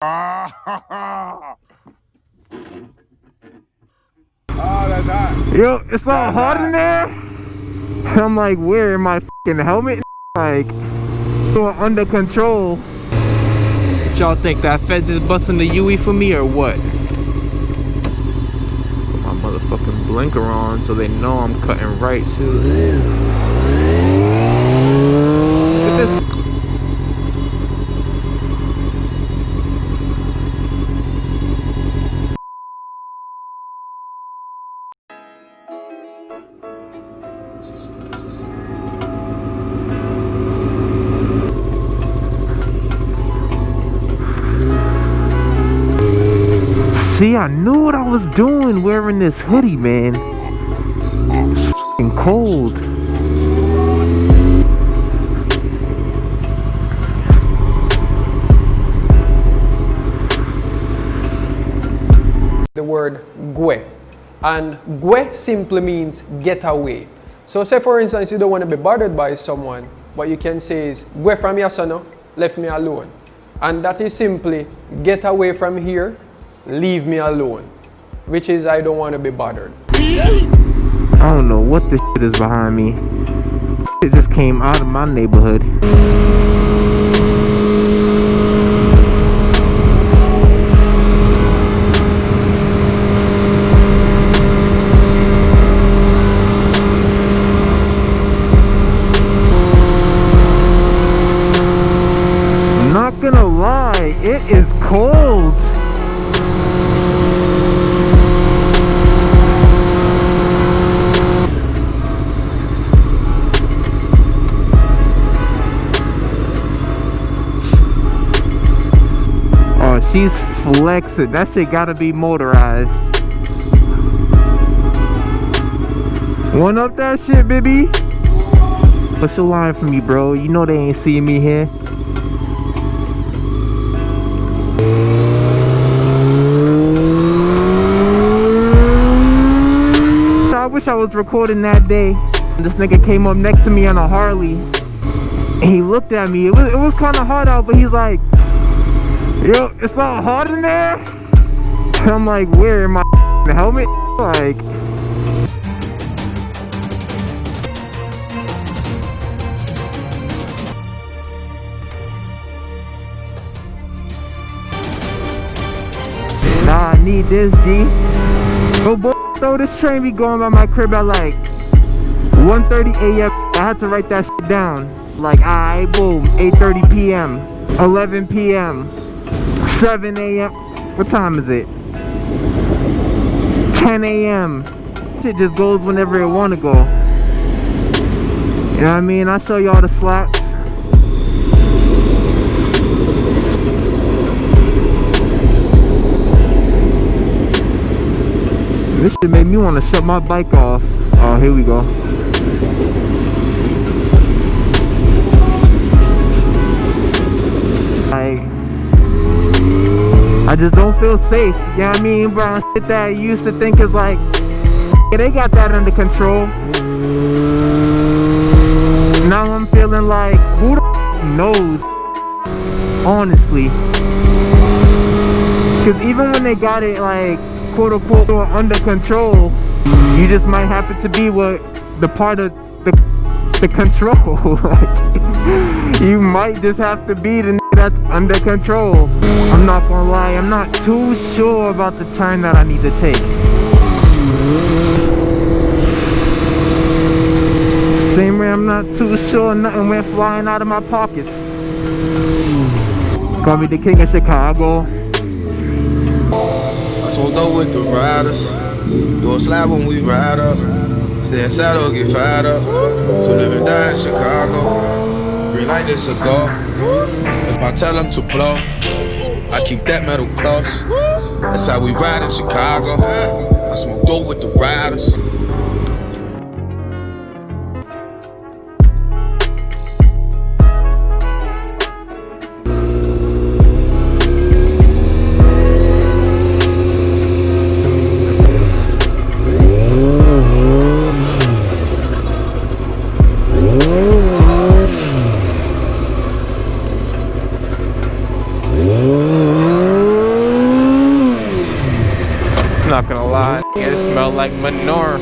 That's hot. Yo, it's all hot in there. I'm like, where my fucking helmet? Like, under control. Y'all think that feds is busting the Louie for me or what? Put my motherfucking blinker on so they know I'm cutting right too. Look at this. See, I knew what I was doing wearing this hoodie, man. It's f***ing cold. The word gue, and gue simply means get away. So say for instance you don't want to be bothered by someone, what you can say is gue from here, son, left me alone. And that is simply get away from here, leave me alone, which is I don't want to be bothered. I don't know what this shit is behind me. It just came out of my neighborhood. Not gonna lie, it is cold. She's flexing. That shit gotta be motorized. One up that shit, baby. What's your line for me, bro? You know they ain't seeing me here. I wish I was recording that day. This nigga came up next to me on a Harley. And he looked at me. It was kind of hot out, but he's like, yo, it's all hot in there. I'm like, where my helmet? Like, nah, I need this, G. Bro, boy, so this train be going by my crib at like 1:30 a.m. I had to write that shit down. Like, alright, boom, 8:30 p.m., 11 p.m., 7 a.m. What time is it? 10 a.m. Shit just goes whenever it want to go. You know what I mean? I'll show y'all the slaps. This shit made me want to shut my bike off. Oh, here we go. I just don't feel safe, you know what I mean, bro? Shit that I used to think is like, yeah, they got that under control. Now I'm feeling like, who the knows, honestly. Because even when they got it like, quote unquote, under control, you just might happen to be what the part of the control. Like, you might just have to be the that's under control. I'm not gonna lie, I'm not too sure about the turn that I need to take. Same way I'm not too sure nothing went flying out of my pockets. Call me the king of Chicago. I smoked up with the riders. Do a slab when we ride up. Stay inside or get fired up. To live and die in Chicago. Green light this cigar. If I tell them to blow, I keep that metal close. That's how we ride in Chicago. I smoke dope with the riders. not gonna lie, it smelled like manure.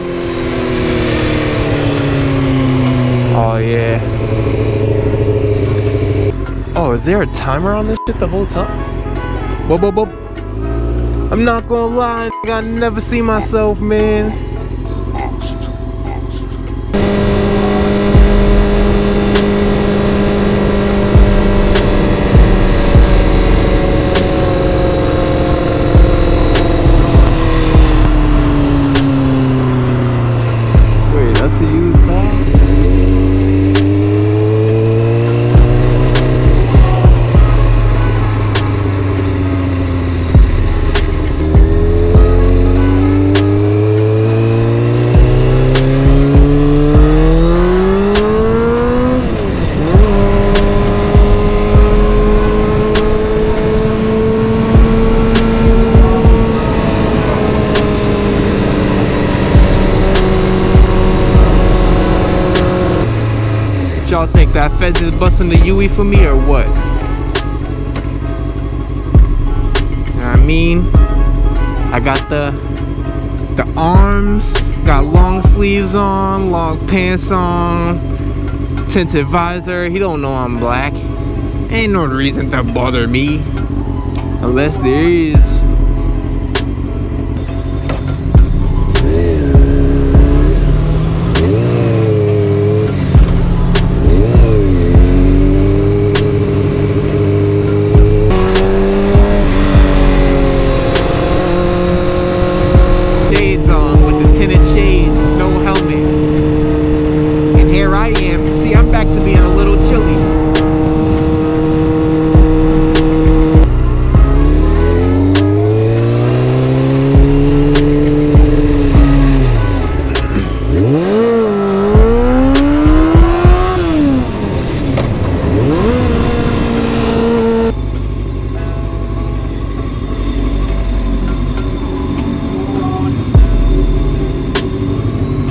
Oh yeah. Oh, is there a timer on this shit the whole time? Whoop, whoop, whoop. I'm not gonna lie, I never see myself, man. Wait, that's a used car? Y'all think that Feds is busting the Louie for me or what? I mean, I got the arms, got long sleeves on, long pants on, tinted visor. He don't know I'm black. Ain't no reason to bother me, unless there is.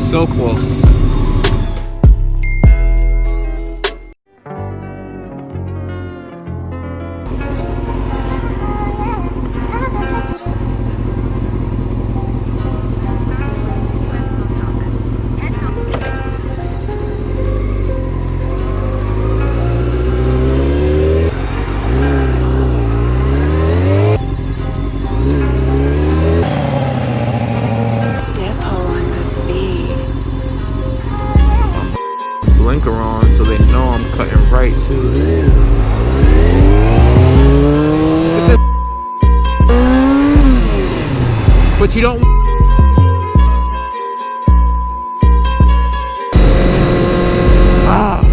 So close. Blinker on so they know I'm cutting right too. But you don't. Ah.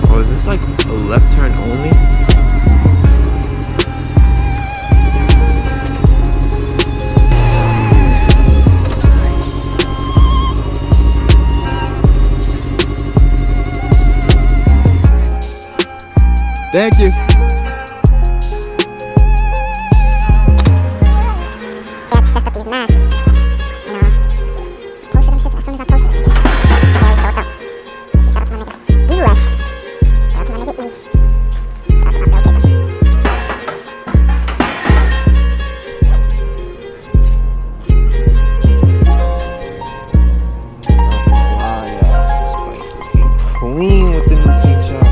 Oh, is this like a left turn only? Thank you. Clean with the new paint job.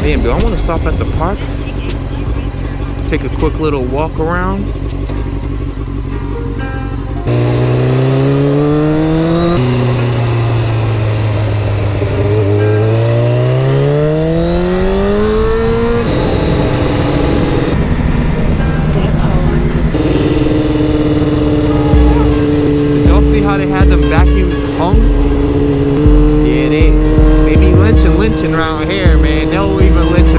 Damn, do I want to stop at the park? Take a quick little walk around. Did y'all see how they had them vacuums hung? Yeah, they be lynching around here, man. They'll even lynch